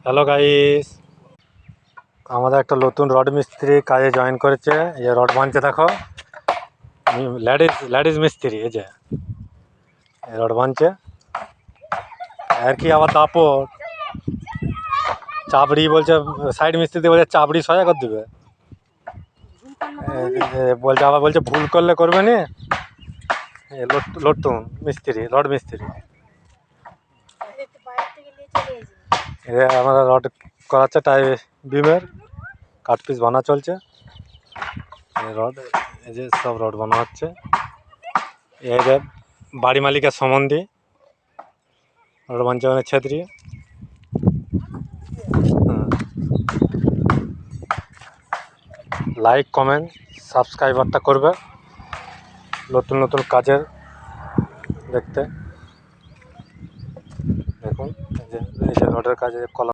Hello guys, আমাদের একটা নতুন রড মিস্ত্রি কাজে জয়েন করেছে। এই রড বানছে দেখো, লেডিস মিস্ত্রি। এই যে রড বানছে আর কি, আবার দাপট চাবড়ি বলছে, সাইড মিস্ত্রি বলছে চাবড়ি সজা করে দেবে। বলছে আবার বলছে ভুল করলে করবে নি। লটুন মিস্ত্রি, রড মিস্ত্রি। আমরা রড করাচ্ছে টাই বিমের কাঠ পিস বানা চলছে। রড এই যে সব রড বানা হচ্ছে। এই যে বাড়ি মালিকের সম্বন্ধে রড বানছে অনেক ছেত্রী। লাইক কমেন্ট সাবস্ক্রাইবারটা করবে নতুন নতুন কাজের দেখতে। দেখুন এই যে রডের কাজে কলম।